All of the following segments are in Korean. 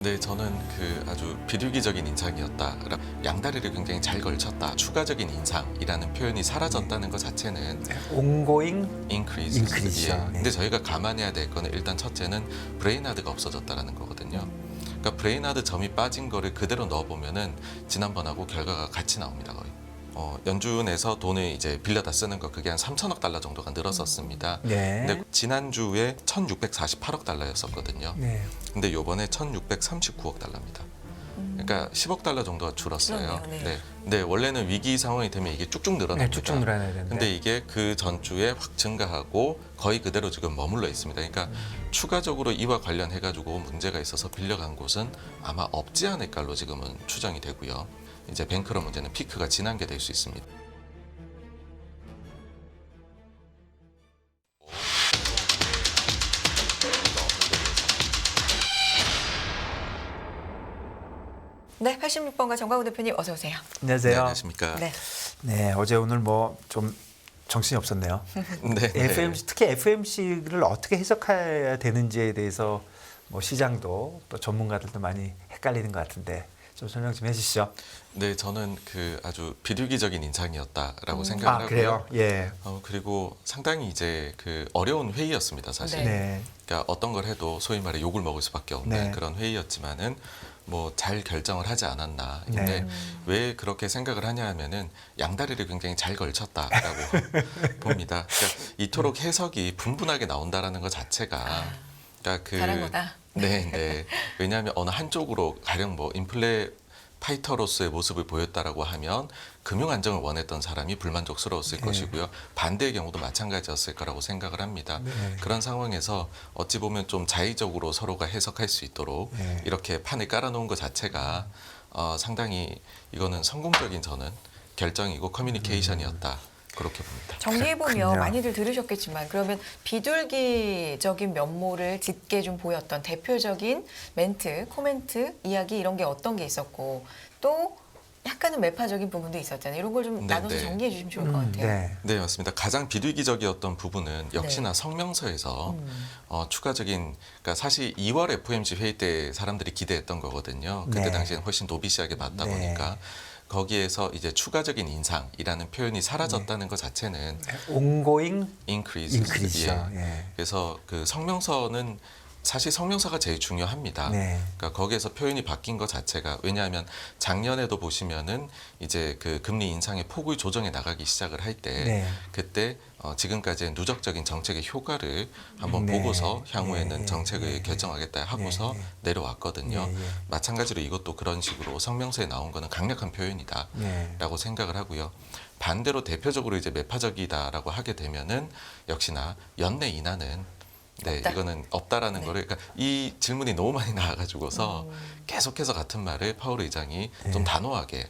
네, 저는 아주 비둘기적인 인상이었다. 양다리를 굉장히 잘 걸쳤다. 추가적인 인상이라는 표현이 사라졌다는 것 자체는 ongoing increase. increase죠. 예. 네. 근데 저희가 감안해야 될 거는 일단 첫째는 브레인하드가 없어졌다라는 거거든요. 그러니까 브레인하드 점이 빠진 거를 그대로 넣어보면은 지난번하고 결과가 같이 나옵니다, 거의. 연준에서 돈을 이제 빌려다 쓰는 거 그게 한 3천억 달러 정도가 늘었었습니다. 네. 근데 지난주에 1,648억 달러였었거든요. 네. 근데 요번에 1,639억 달러입니다. 그러니까 10억 달러 정도가 줄었어요. 그러네요, 네. 네. 근데 원래는 위기 상황이 되면 이게 쭉쭉 늘어납니다. 네, 쭉쭉 늘어나야 되는데. 근데 이게 그 전주에 확 증가하고 거의 그대로 지금 머물러 있습니다. 그러니까 추가적으로 이와 관련해 가지고 문제가 있어서 빌려간 곳은 아마 없지 않을까로 지금은 추정이 되고요. 이제 뱅크런 문제는 피크가 지난 게 될 수 있습니다. 네, 86번가 정광훈 대표님 어서 오세요. 안녕하세요. 네, 안녕하십니까? 네. 네, 어제 오늘 뭐 좀 정신이 없었네요. 네. FMC, 특히 FMC를 어떻게 해석해야 되는지에 대해서 뭐 시장도 또 전문가들도 많이 헷갈리는 것 같은데 좀 설명 좀 해주시죠. 네, 저는 아주 비둘기적인 인상이었다라고 생각을 하고요. 그래요? 예. 그리고 상당히 이제 어려운 회의였습니다, 사실. 네. 그러니까 어떤 걸 해도 소위 말해 욕을 먹을 수밖에 없는 네. 그런 회의였지만은 뭐 잘 결정을 하지 않았나. 근데 네. 왜 그렇게 생각을 하냐 하면은 양다리를 굉장히 잘 걸쳤다라고 봅니다. 그러니까 이토록 해석이 분분하게 나온다라는 것 자체가 그러니까 잘한 거다. 네, 네. 왜냐하면 어느 한쪽으로 가령 뭐 인플레 파이터로서의 모습을 보였다라고 하면 금융 안정을 원했던 사람이 불만족스러웠을 네. 것이고요. 반대의 경우도 마찬가지였을 거라고 생각을 합니다. 네. 그런 상황에서 어찌 보면 좀 자의적으로 서로가 해석할 수 있도록 네. 이렇게 판을 깔아놓은 것 자체가 상당히 이거는 성공적인 저는 결정이고 커뮤니케이션이었다. 그렇게 봅니다. 정리해보면 그렇군요. 많이들 들으셨겠지만 그러면 비둘기적인 면모를 짙게 좀 보였던 대표적인 멘트, 코멘트, 이야기 이런 게 어떤 게 있었고 또 약간은 매파적인 부분도 있었잖아요. 이런 걸 좀 네, 나눠서 네. 정리해 주시면 좋을 것 같아요. 네. 네, 맞습니다. 가장 비둘기적이었던 부분은 역시나 성명서에서 추가적인, 그러니까 사실 2월 FOMC 회의 때 사람들이 기대했던 거거든요. 그때 네. 당시에는 훨씬 노비시하게 봤다 네. 보니까 거기에서 이제 추가적인 인상이라는 표현이 사라졌다는 것 자체는 ongoing increase. increase죠. 예. 예. 그래서 성명서는 사실 성명서가 제일 중요합니다. 네. 그러니까 거기에서 표현이 바뀐 것 자체가 왜냐하면 작년에도 보시면은 이제 금리 인상의 폭을 조정해 나가기 시작을 할 때 네. 그때 지금까지의 누적적인 정책의 효과를 한번 네. 보고서 향후에는 네. 정책을 네. 결정하겠다 하고서 네. 내려왔거든요. 네. 네. 마찬가지로 이것도 그런 식으로 성명서에 나온 거는 강력한 표현이다라고 네. 생각을 하고요. 반대로 대표적으로 이제 매파적이다라고 하게 되면은 역시나 연내 인하는 네, 없다. 이거는 없다라는 네. 거를 그러니까 이 질문이 너무 많이 나와가지고서 계속해서 같은 말을 파월 의장이 좀 단호하게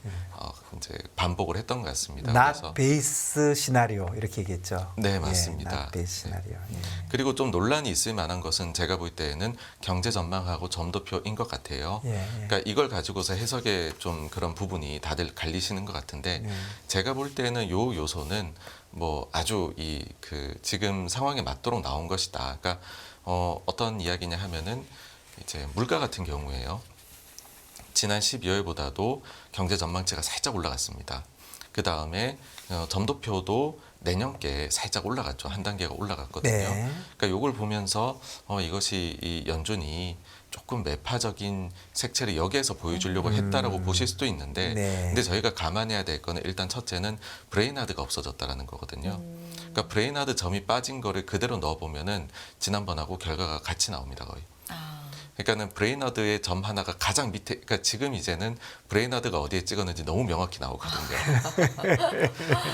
이제 반복을 했던 것 같습니다. not base 시나리오 이렇게 얘기했죠. 네, 맞습니다. 예, not base 시나리오. 예. 그리고 좀 논란이 있을 만한 것은 제가 볼 때에는 경제 전망하고 점도표인 것 같아요. 예, 예. 그러니까 이걸 가지고서 해석에 좀 그런 부분이 다들 갈리시는 것 같은데 제가 볼 때는 요 요소는 뭐 아주 지금 상황에 맞도록 나온 것이다. 그러니까 어떤 이야기냐 하면은 이제 물가 같은 경우에요. 지난 12월보다도 경제 전망치가 살짝 올라갔습니다. 그 다음에 점도표도 내년께 살짝 올라갔죠. 한 단계가 올라갔거든요. 네. 그러니까 이걸 보면서 이것이 이 연준이 조금 매파적인 색채를 여기에서 보여주려고 했다라고 보실 수도 있는데 네. 근데 저희가 감안해야 될 거는 일단 첫째는 브레인하드가 없어졌다는 거거든요. 그러니까 브레인하드 점이 빠진 거를 그대로 넣어보면은 지난번하고 결과가 같이 나옵니다. 거의. 그러니까는 브레인하드의 점 하나가 가장 밑에, 그러니까 지금 이제는 브레인하드가 어디에 찍었는지 너무 명확히 나오거든요.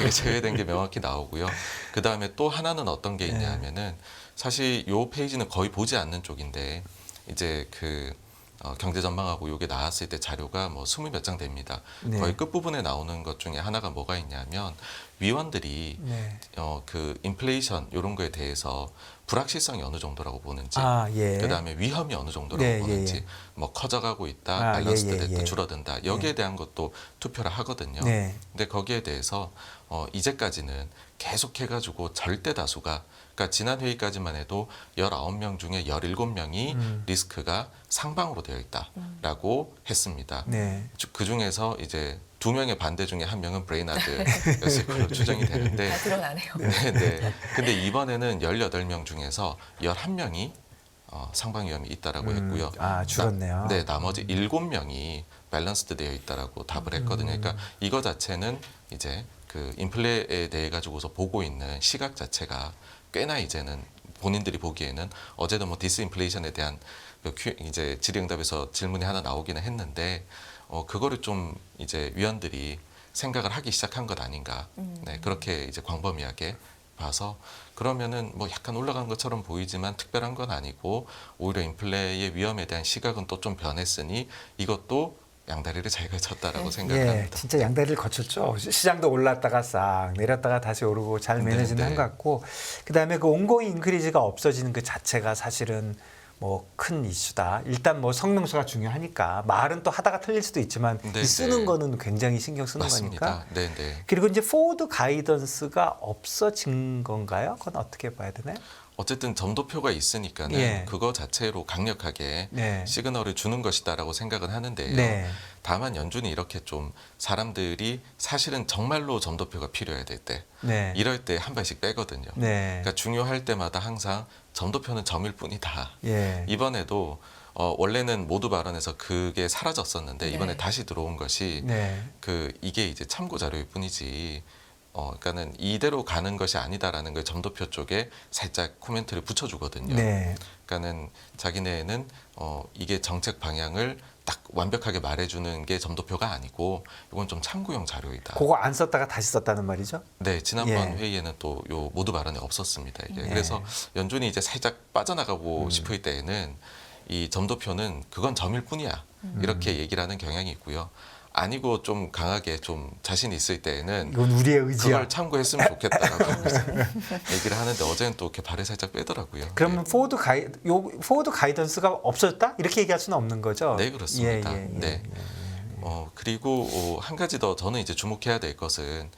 이게 제외된 게 명확히 나오고요. 그 다음에 또 하나는 어떤 게 있냐 하면은 사실 요 페이지는 거의 보지 않는 쪽인데 이제 경제 전망하고 요게 나왔을 때 자료가 뭐 20몇 장 됩니다. 네. 거의 끝부분에 나오는 것 중에 하나가 뭐가 있냐면 위원들이 네. 인플레이션 이런 거에 대해서 불확실성이 어느 정도라고 보는지 예. 그다음에 위험이 어느 정도라고 네, 보는지 예. 뭐 커져가고 있다, 밸런스드 예, 예, 됐다, 예. 줄어든다 여기에 대한 것도 투표를 하거든요. 네. 근데 거기에 대해서 이제까지는 계속 해가지고 절대 다수가 그러니까 지난 회의까지만 해도 19명 중에 17명이 리스크가 상방으로 되어 있다라고 했습니다. 네. 그 중에서 이제 2명의 반대 중에 1명은 브레인하드였을 걸로 추정이 되는데 다 드러나네요. 네. 근데 이번에는 18명 중에서 11명이 상방 위험이 있다라고 했고요. 줄었네요. 네, 나머지 7명이 밸런스드 되어 있다라고 답을 했거든요. 그러니까 이거 자체는 이제 그 인플레에 대해 가지고서 보고 있는 시각 자체가 꽤나 이제는 본인들이 보기에는 어제도 뭐 디스인플레이션에 대한 이제 질의응답에서 질문이 하나 나오기는 했는데 그거를 좀 이제 위원들이 생각을 하기 시작한 것 아닌가. 네, 그렇게 이제 광범위하게 봐서 그러면은 뭐 약간 올라간 것처럼 보이지만 특별한 건 아니고 오히려 인플레의 위험에 대한 시각은 또 좀 변했으니 이것도 양다리를 잘 걸쳤다라고 생각을 합니다. 진짜 양다리를 거쳤죠. 시장도 올랐다가 싹 내렸다가 다시 오르고 잘 매너지는 한 것 같고, 그다음에 그 온고잉 인크리즈가 없어지는 그 자체가 사실은 뭐 큰 이슈다. 일단 뭐 성명서가 중요하니까 말은 또 하다가 틀릴 수도 있지만 이 쓰는 거는 굉장히 신경 쓰는 맞습니다. 거니까. 그리고 이제 포워드 가이던스가 없어진 건가요? 그건 어떻게 봐야 되나요? 어쨌든 점도표가 있으니까는 그거 자체로 강력하게 시그널을 주는 것이다라고 생각은 하는데요. 다만 연준이 이렇게 좀 사람들이 사실은 정말로 점도표가 필요해야 될 때 이럴 때 한 발씩 빼거든요. 그러니까 중요할 때마다 항상 점도표는 점일 뿐이다. 이번에도 원래는 모두 발언에서 그게 사라졌었는데 이번에 다시 들어온 것이 이게 이제 참고 자료일 뿐이지 그러니까는 이대로 가는 것이 아니다라는 걸 점도표 쪽에 살짝 코멘트를 붙여주거든요. 그러니까는 자기네는 이게 정책 방향을 딱 완벽하게 말해주는 게 점도표가 아니고 이건 좀 참고용 자료이다. 그거 안 썼다가 다시 썼다는 말이죠? 네, 지난번 회의에는 또 요 모두 발언에 없었습니다. 이게. 그래서 연준이 이제 살짝 빠져나가고 싶을 때에는 이 점도표는 그건 점일 뿐이야. 이렇게 얘기를 하는 경향이 있고요. 아니고 좀 강하게 좀 자신 있을 때에는 이건 우리의 의지야. 그걸 참고했으면 좋겠다라고 얘기를 하는데 어제는 또 이렇게 발을 살짝 빼더라고요. 그러면 포워드 가이던스가 없어졌다? 이렇게 얘기할 수는 없는 거죠? 네, 그렇습니다. 그리고 한 가지 더 저는 이제 주목해야 될 것은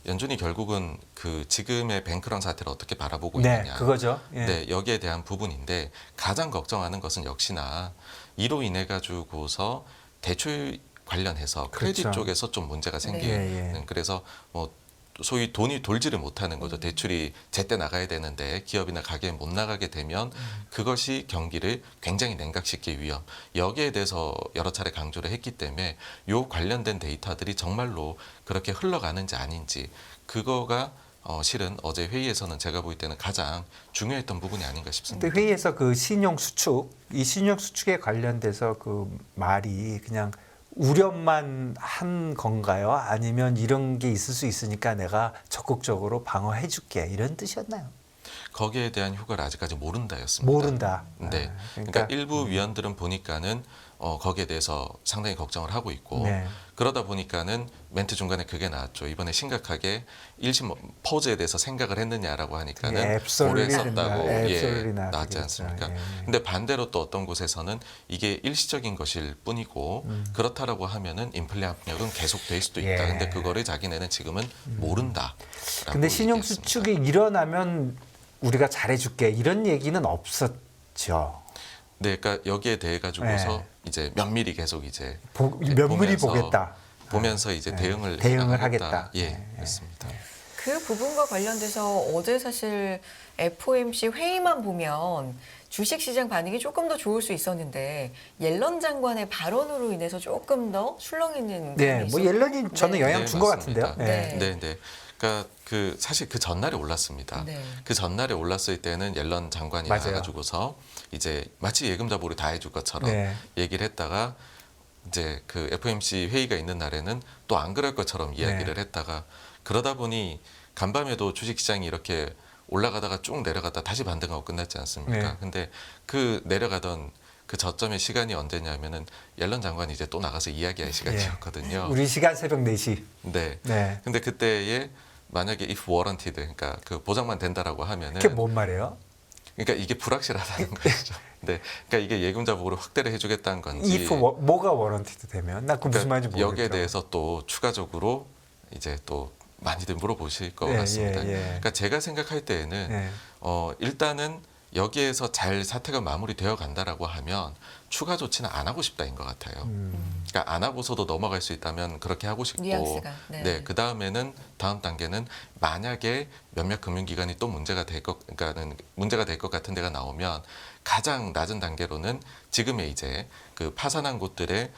연준이 결국은 그 지금의 뱅크런 사태를 어떻게 바라보고 있느냐. 그거죠. 네, 여기에 대한 부분인데 가장 걱정하는 것은 역시나 이로 인해 가지고서 대출 관련해서 크레딧 쪽에서 좀 문제가 생기는 그래서 뭐 소위 돈이 돌지를 못하는 거죠. 대출이 제때 나가야 되는데 기업이나 가게에 못 나가게 되면 그것이 경기를 굉장히 냉각시킬 위험. 여기에 대해서 여러 차례 강조를 했기 때문에 요 관련된 데이터들이 정말로 그렇게 흘러가는지 아닌지 그거가 실은 어제 회의에서는 제가 볼 때는 가장 중요했던 부분이 아닌가 싶습니다. 근데 회의에서 그 신용 수축, 이 신용 수축에 관련돼서 그 말이 그냥 우려만 한 건가요? 아니면 이런 게 있을 수 있으니까 내가 적극적으로 방어해 줄게 이런 뜻이었나요? 거기에 대한 효과를 아직까지 모른다였습니다. 모른다. 네. 그러니까 일부 위원들은 보니까는 거기에 대해서 상당히 걱정을 하고 있고 그러다 보니까는 멘트 중간에 그게 나왔죠. 이번에 심각하게 일심 퍼즈에 대해서 생각을 했느냐라고 하니까는 오래 썼다고 나왔지 않습니까? 근데 반대로 또 어떤 곳에서는 이게 일시적인 것일 뿐이고 그렇다라고 하면은 인플레 압력은 계속될 수도 있다. 근데 그거를 자기네는 지금은 모른다. 근데 신용 수축이 일어나면 우리가 잘해줄게 이런 얘기는 없었죠. 네, 그러니까 여기에 대해 가지고서 이제 면밀히 계속 이제 면밀히 보면서 이제 대응을 하겠다. 그렇습니다. 그 부분과 관련돼서 어제 사실 FOMC 회의만 보면 주식시장 반응이 조금 더 좋을 수 있었는데 옐런 장관의 발언으로 인해서 조금 더 술렁이는 감이 뭐 옐런이 저는 영향 준 것 같은데요. 그러니까 그 사실 그 전날에 올랐습니다. 그 전날에 올랐을 때는 옐런 장관이 나와가지고서 이제 마치 예금자 보를 다 해줄 것처럼 얘기를 했다가 이제 그 FOMC 회의가 있는 날에는 또 안 그럴 것처럼 이야기를 했다가 그러다 보니 간밤에도 주식시장이 이렇게 올라가다가 쭉 내려갔다 다시 반등하고 끝났지 않습니까? 근데 그 내려가던 그 저점의 시간이 언제냐면은 옐런 장관이 이제 또 나가서 이야기할 시간이었거든요. 우리 시간 새벽 4시. 근데 그때에 만약에 if warranted 그러니까 그 보장만 된다라고 하면은 그게 뭔 말이에요? 그러니까 이게 불확실하다는 거죠. 그러니까 이게 예금자 보호를 확대를 해주겠다는 건지. if 뭐가 warranted 되면 나 그 무슨 말인지 모르겠어요. 여기에 대해서 또 추가적으로 이제 또 많이들 물어보실 것 예, 같습니다. 예, 예. 그러니까 제가 생각할 때에는 네. 일단은 여기에서 잘 사태가 마무리되어 간다라고 하면 추가 조치는 안 하고 싶다인 것 같아요. 그러니까 안 하고서도 넘어갈 수 있다면 그렇게 하고 싶고, 뉘앙스가, 네. 그 다음에는 다음 단계는 만약에 몇몇 금융기관이 또 문제가 될 것 같은 데가 나오면 가장 낮은 단계로는 지금의 이제 그 파산한 곳들의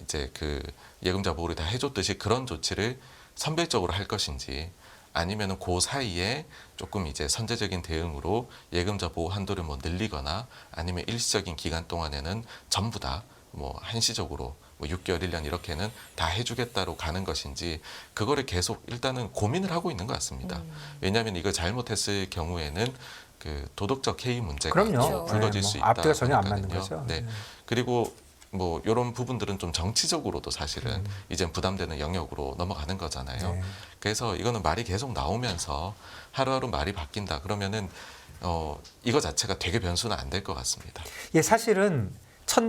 이제 그 예금자 보호를 다 해줬듯이 그런 조치를 선별적으로 할 것인지, 아니면은 그 사이에 조금 이제 선제적인 대응으로 예금자 보호 한도를 뭐 늘리거나, 아니면 일시적인 기간 동안에는 전부 다 뭐 한시적으로 뭐 6개월, 1년 이렇게는 다 해주겠다로 가는 것인지, 그거를 계속 일단은 고민을 하고 있는 것 같습니다. 왜냐하면 이거 잘못했을 경우에는 그 도덕적 해이 문제가 그럼요. 또 불거질 네, 수 뭐 있다. 앞뒤가 전혀 안 맞는 보니까는요. 거죠. 네. 그리고 뭐 이런 부분들은 좀 정치적으로도 사실은 이제 부담되는 영역으로 넘어가는 거잖아요. 네. 그래서 이거는 말이 계속 나오면서 하루하루 말이 바뀐다 그러면은 이거 자체가 되게 변수는 안 될 것 같습니다. 예, 사실은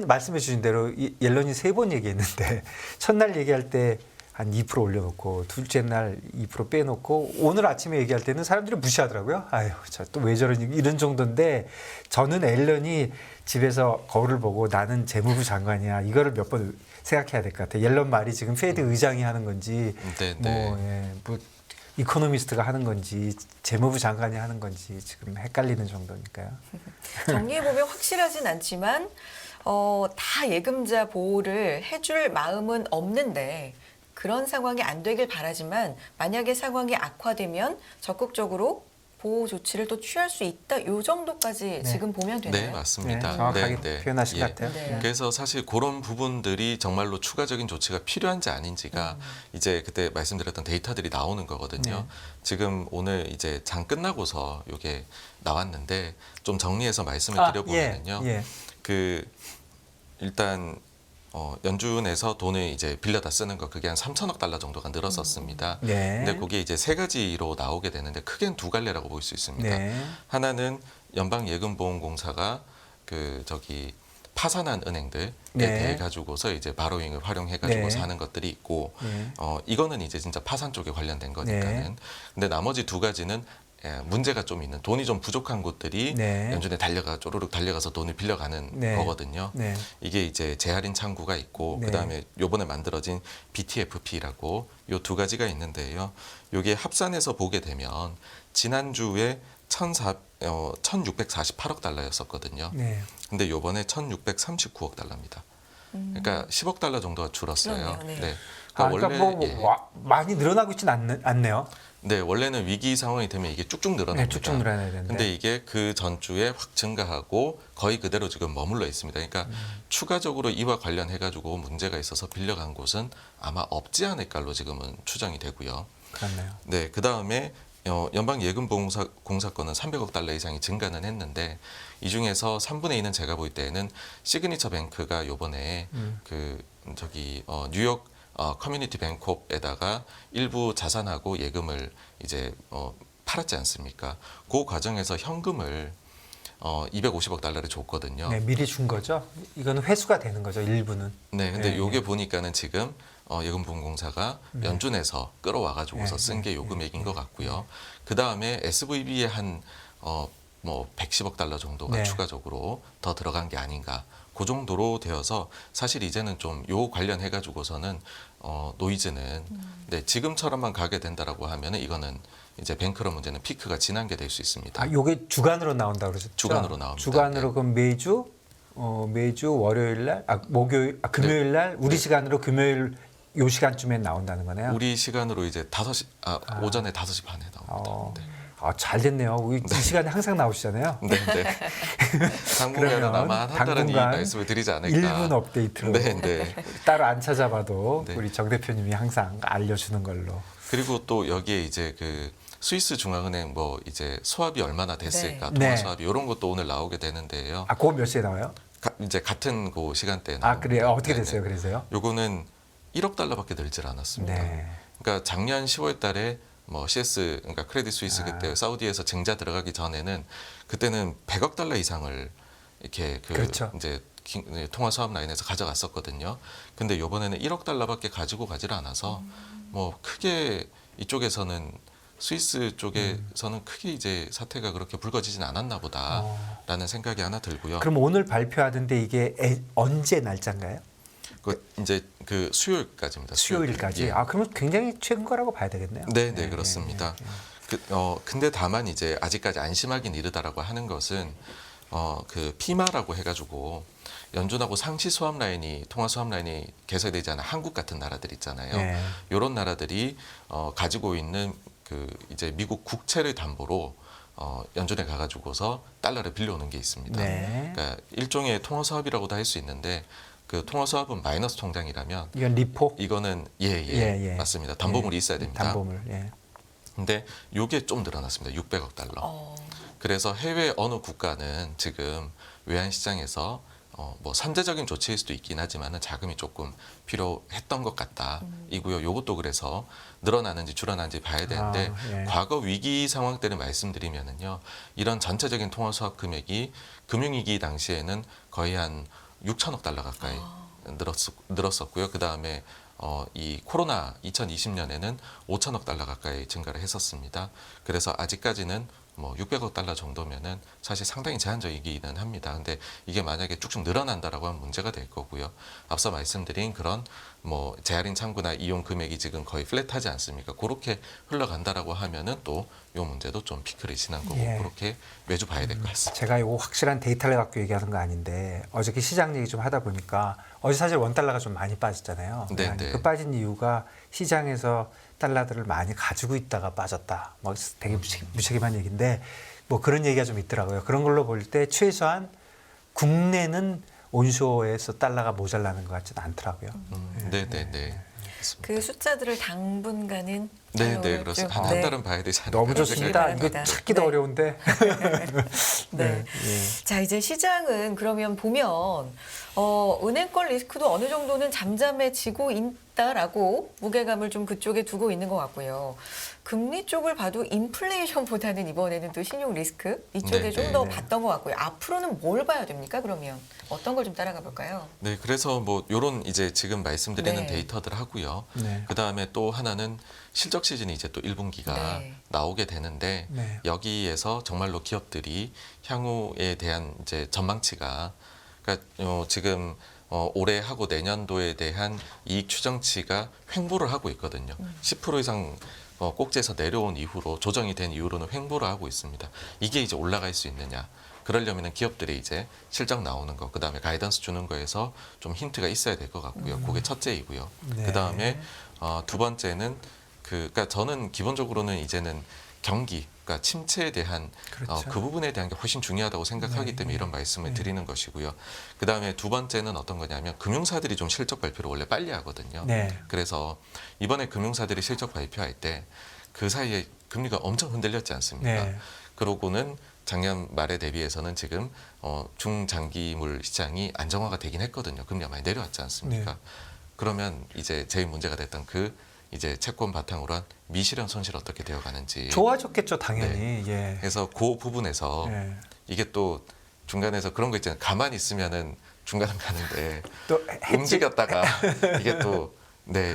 말씀해 주신 대로 옐런이 3번 얘기했는데 첫날 얘기할 때 한 2% 올려놓고 둘째 날 2% 빼놓고 오늘 아침에 얘기할 때는 사람들이 무시하더라고요. 아유, 저 또 왜 저러니 이런 정도인데, 저는 옐런이 집에서 거울을 보고 나는 재무부 장관이야 이거를 몇 번 생각해야 될 것 같아요. 옐런 말이 지금 페드 의장이 하는 건지 네, 뭐 이코노미스트가 하는 건지 재무부 장관이 하는 건지 지금 헷갈리는 정도니까요. 정리해보면 확실하진 않지만 다 예금자 보호를 해줄 마음은 없는데, 그런 상황이 안 되길 바라지만 만약에 상황이 악화되면 적극적으로 보호 조치를 또 취할 수 있다. 요 정도까지 지금 보면 되나요? 네, 맞습니다. 네, 정확하게 표현하신 것 같아요. 네. 그래서 사실 그런 부분들이 정말로 추가적인 조치가 필요한지 아닌지가 이제 그때 말씀드렸던 데이터들이 나오는 거거든요. 네. 지금 오늘 이제 장 끝나고서 이게 나왔는데 좀 정리해서 말씀을 드려보면요. 예. 그 일단 연준에서 돈을 이제 빌려다 쓰는 거 그게 한 3천억 달러 정도가 늘었었습니다. 네. 근데 그게 이제 3가지로 나오게 되는데 크게는 2갈래라고 볼 수 있습니다. 네. 하나는 연방예금보험공사가 그 저기 파산한 은행들에 네. 대해 가지고서 이제 바로잉을 활용해 가지고서 네. 하는 것들이 있고, 네. 이거는 이제 진짜 파산 쪽에 관련된 거니까는. 네. 근데 나머지 2가지는 문제가 좀 있는, 돈이 좀 부족한 곳들이 네. 연준에 쪼르륵 달려가서 돈을 빌려가는 네. 거거든요. 네. 이게 이제 재할인 창구가 있고, 네. 그다음에 요번에 만들어진 BTFP라고 요 2가지가 있는데요. 요게 합산해서 보게 되면 지난주에 1,648억 달러였었거든요. 네. 근데 요번에 1,639억 달러입니다. 그러니까 10억 달러 정도가 줄었어요. 그러네요, 네. 그러니까 많이 늘어나고 있지는 않네요. 네, 원래는 위기 상황이 되면 이게 쭉쭉 늘어납니다. 네, 쭉쭉 늘어나야 되는데. 근데 이게 그 전주에 확 증가하고 거의 그대로 지금 머물러 있습니다. 그러니까 추가적으로 이와 관련해 가지고 문제가 있어서 빌려간 곳은 아마 없지 않을까로 지금은 추정이 되고요. 그렇네요. 네, 그 다음에 연방예금공사건은 300억 달러 이상이 증가는 했는데, 이 중에서 3분의 2는 제가 볼 때는 시그니처 뱅크가 요번에 그 저기 뉴욕 커뮤니티 뱅콕에다가 일부 자산하고 예금을 이제 팔았지 않습니까? 그 과정에서 현금을 250억 달러를 줬거든요. 네, 미리 준 거죠. 이거는 회수가 되는 거죠, 일부는. 네, 근데 네, 요게 네. 보니까는 지금 예금보험공사가 연준에서 끌어와가지고서 네, 쓴 게 요 금액인 것 같고요. 그 다음에 SVB에 한 뭐 110억 달러 정도가 네. 추가적으로 더 들어간 게 아닌가. 그 정도로 되어서 사실 이제는 좀 요 관련해 가지고서는 노이즈는 네, 지금처럼만 가게 된다라고 하면은 이거는 이제 뱅크런 문제는 피크가 지난 게 될 수 있습니다. 아, 요게 주간으로 나온다 그러셨죠? 주간으로 나옵니다. 주간으로 네. 그럼 매주 월요일 날, 금요일 날 우리 시간으로 금요일 요 시간쯤에 나온다는 거네요. 우리 시간으로 이제 오전에 5시 반에 나옵니다. 네. 잘 됐네요. 이 시간에 항상 나오시잖아요. 네, 네. 당분간은 아마 한다는 이 말씀을 드리지 않을까. 1분 업데이트로 네, 네. 따로 안 찾아봐도 네. 우리 정 대표님이 항상 알려주는 걸로. 그리고 또 여기에 이제 그 스위스 중앙은행 뭐 이제 수합이 얼마나 됐을까, 네. 통화 네. 수합이 이런 것도 오늘 나오게 되는데요. 그거 몇 시에 나와요? 이제 같은 그 시간대에 나옵니다. 그래요? 어떻게 네네. 됐어요? 그래서요? 요거는 1억 달러밖에 늘질 않았습니다. 네. 그러니까 작년 10월 달에 뭐 CS, 그러니까 크레딧 스위스 그때 사우디에서 증자 들어가기 전에는 그때는 100억 달러 이상을 이렇게 그렇죠. 이제 통화 수합 라인에서 가져갔었거든요. 근데 요번에는 1억 달러밖에 가지고 가지를 않아서 뭐 크게 이쪽에서는 스위스 쪽에서는 크게 이제 사태가 그렇게 불거지진 않았나 보다라는 생각이 하나 들고요. 그럼 오늘 발표하던데 이게 언제 날짜인가요? 그 이제 그 수요일까지입니다. 수요일까지. 예. 아, 그러면 굉장히 최근 거라고 봐야 되겠네요. 네, 네, 그렇습니다. 근데 다만 이제 아직까지 안심하긴 이르다라고 하는 것은 그 피마라고 해가지고 연준하고 상시 수합 라인이 통화 수합 라인이 개설되지 않은 한국 같은 나라들 있잖아요. 네. 이런 나라들이 가지고 있는 그 이제 미국 국채를 담보로 연준에 가가지고서 달러를 빌려오는 게 있습니다. 네. 그러니까 일종의 통화 수합이라고도 할 수 있는데 그 통화 수합은 마이너스 통장이라면 이건 리포? 이거는 예. 맞습니다. 담보물이 예. 있어야 됩니다. 담보물. 예. 근데 요게 좀 늘어났습니다. 600억 달러. 그래서 해외 어느 국가는 지금 외환 시장에서 뭐 선제적인 조치일 수도 있긴 하지만은 자금이 조금 필요했던 것 같다. 이고요. 요것도 그래서 늘어나는지 줄어나는지 봐야 되는데 예. 과거 위기 상황 때를 말씀드리면은요. 이런 전체적인 통화 수합 금액이 금융위기 당시에는 거의 한 6천억 달러 가까이 늘었었고요. 그 다음에 이 코로나 2020년에는 5천억 달러 가까이 증가를 했었습니다. 그래서 아직까지는 뭐 600억 달러 정도면은 사실 상당히 제한적이기는 합니다. 근데 이게 만약에 쭉쭉 늘어난다라고 하면 문제가 될 거고요. 앞서 말씀드린 그런 뭐 재할인 창구나 이용 금액이 지금 거의 플랫하지 않습니까? 그렇게 흘러간다라고 하면은 또 요 문제도 좀 피크를 지난 거고 예. 그렇게 매주 봐야 될 것 같습니다. 제가 이거 확실한 데이터를 갖고 얘기하는 거 아닌데 어저께 시장 얘기 좀 하다 보니까 어제 사실 원달러가 좀 많이 빠졌잖아요. 네, 네. 그 빠진 이유가 시장에서 달러들을 많이 가지고 있다가 빠졌다. 뭐 되게 무책임한 얘기인데 뭐 그런 얘기가 좀 있더라고요. 그런 걸로 볼 때 최소한 국내는 온쇼에서 달러가 모자라는 것 같지는 않더라고요. 네. 그 숫자들을 당분간은 네, 활용을 그렇습니다. 좀, 한 달은 봐야 되지 않을까. 너무 하는 좋습니다. 생각이 이거 바랍니다. 찾기도 네. 어려운데. 네. 예. 자, 이제 시장은 그러면 보면 은행권 리스크도 어느 정도는 잠잠해지고 있다라고 무게감을 좀 그쪽에 두고 있는 것 같고요. 금리 쪽을 봐도 인플레이션보다는 이번에는 또 신용 리스크 이쪽에 네, 좀 더 네. 봤던 것 같고요. 앞으로는 뭘 봐야 됩니까? 그러면 어떤 걸 좀 따라가 볼까요? 네, 그래서 뭐 요런 이제 지금 말씀드리는 네. 데이터들 하고요. 네. 그 다음에 또 하나는 실적 시즌이 이제 또 1분기가 네. 나오게 되는데 네. 여기에서 정말로 기업들이 향후에 대한 이제 전망치가 그러니까 지금 올해 하고 내년도에 대한 이익 추정치가 횡보를 하고 있거든요. 10% 이상 꼭지에서 내려온 이후로 조정이 된 이후로는 횡보를 하고 있습니다. 이게 이제 올라갈 수 있느냐? 그러려면은 기업들이 이제 실적 나오는 거, 그 다음에 가이던스 주는 거에서 좀 힌트가 있어야 될 것 같고요. 그게 첫째이고요. 네. 그 다음에 두 번째는 그러니까 저는 기본적으로는 이제는 경기, 그러니까 침체에 대한 그렇죠. 그 부분에 대한 게 훨씬 중요하다고 생각하기 네, 때문에 네. 이런 말씀을 네. 드리는 것이고요. 그 다음에 두 번째는 어떤 거냐면 금융사들이 좀 실적 발표를 원래 빨리 하거든요. 네. 그래서 이번에 금융사들이 실적 발표할 때 그 사이에 금리가 엄청 흔들렸지 않습니까? 네. 그러고는 작년 말에 대비해서는 지금 중장기물 시장이 안정화가 되긴 했거든요. 금리가 많이 내려왔지 않습니까? 네. 그러면 이제 제일 문제가 됐던 그 이제 채권 바탕으로 한 미실현 손실 어떻게 되어가는지. 좋아졌겠죠, 당연히. 예. 그래서 그 부분에서 예. 이게 또 중간에서 그런 거 있잖아요. 가만히 있으면은 중간은 가는데 또 움직였다가 이게 또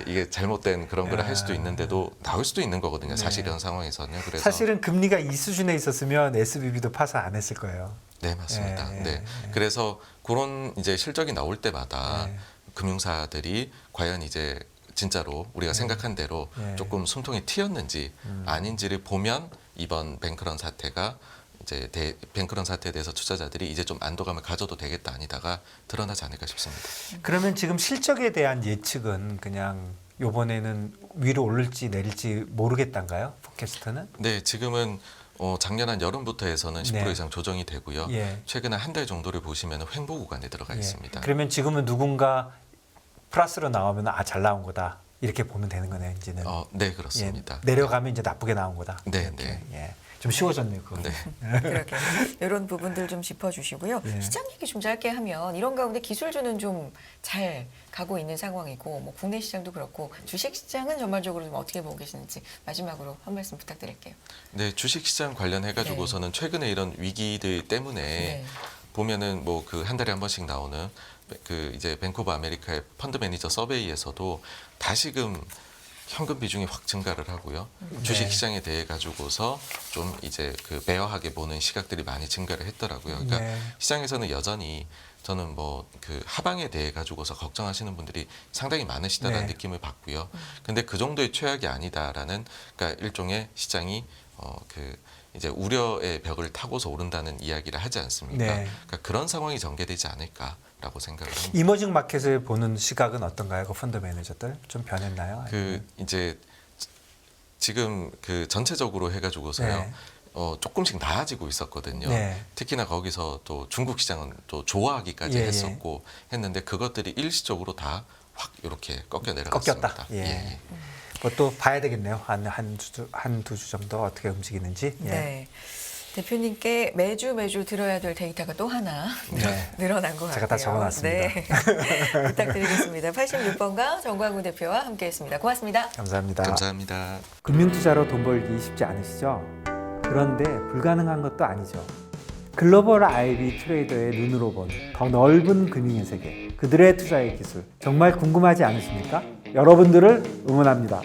이게 잘못된 그런 걸 할 수도 있는데도 나올 수도 있는 거거든요. 사실 네. 이런 상황에서는. 그래서 사실은 금리가 이 수준에 있었으면 SBB도 파산 안 했을 거예요. 네, 맞습니다. 예, 네. 예. 그래서 그런 이제 실적이 나올 때마다 예. 금융사들이 과연 이제 진짜로 우리가 생각한 대로 예. 조금 숨통이 튀었는지 아닌지를 보면 이번 뱅크런 사태가 이제 뱅크런 사태에 대해서 투자자들이 이제 좀 안도감을 가져도 되겠다 아니다가 드러나지 않을까 싶습니다. 그러면 지금 실적에 대한 예측은 그냥 요번에는 위로 오를지 내릴지 모르겠단가요? 팟캐스트는? 네, 지금은 작년 한 여름부터 해서는 10% 네. 이상 조정이 되고요. 예. 최근 한 달 정도를 보시면 횡보 구간에 들어가 예. 있습니다. 그러면 지금은 누군가 플러스로 나오면 잘 나온 거다. 이렇게 보면 되는 거네요, 이제는. 네, 그렇습니다. 예. 내려가면 이제 나쁘게 나온 거다. 네, 이렇게. 네. 예. 좀 쉬워졌네요, 그거. 네. 그렇게 이런 부분들 좀 짚어주시고요. 예. 시장 얘기 좀 짧게 하면 이런 가운데 기술주는 좀 잘 가고 있는 상황이고 뭐 국내 시장도 그렇고 주식 시장은 전반적으로 좀 어떻게 보고 계시는지 마지막으로 한 말씀 부탁드릴게요. 네, 주식시장 관련해 가지고서는 최근에 이런 위기들 때문에 네. 보면은 뭐 그 한 달에 한 번씩 나오는 그 이제 뱅크 오브 아메리카의 펀드 매니저 서베이에서도 다시금 현금 비중이 확 증가를 하고요. 네. 주식 시장에 대해 가지고서 좀 이제 그 배어하게 보는 시각들이 많이 증가를 했더라고요. 그러니까 네. 시장에서는 여전히 저는 뭐 그 하방에 대해 가지고서 걱정하시는 분들이 상당히 많으시다라는 네. 느낌을 받고요. 근데 그 정도의 최악이 아니다라는 그러니까 일종의 시장이 그 이제 우려의 벽을 타고서 오른다는 이야기를 하지 않습니까? 네. 그러니까 그런 상황이 전개되지 않을까라고 생각을 합니다. 이머징 마켓을 보는 시각은 어떤가요? 그 펀드 매니저들 좀 변했나요? 그 이제 지금 그 전체적으로 해가지고서요. 네. 조금씩 나아지고 있었거든요. 네. 특히나 거기서 또 중국 시장은 또 좋아하기까지 예, 예. 했었고 했는데 그것들이 일시적으로 다 확 이렇게 꺾여 내려갔습니다. 꺾였다. 예. 그것도 봐야 되겠네요. 한두 주 정도 어떻게 움직이는지. 예. 네. 대표님께 매주 들어야 될 데이터가 또 하나 네. 늘어난 것 같아요. 제가 다 적어놨습니다. 네. 부탁드리겠습니다. 86번가 정광훈 대표와 함께했습니다. 고맙습니다. 감사합니다. 감사합니다. 금융투자로 돈 벌기 쉽지 않으시죠? 그런데 불가능한 것도 아니죠. 글로벌 IB 트레이더의 눈으로 본 더 넓은 금융의 세계, 그들의 투자의 기술 정말 궁금하지 않으십니까? 여러분들을 응원합니다.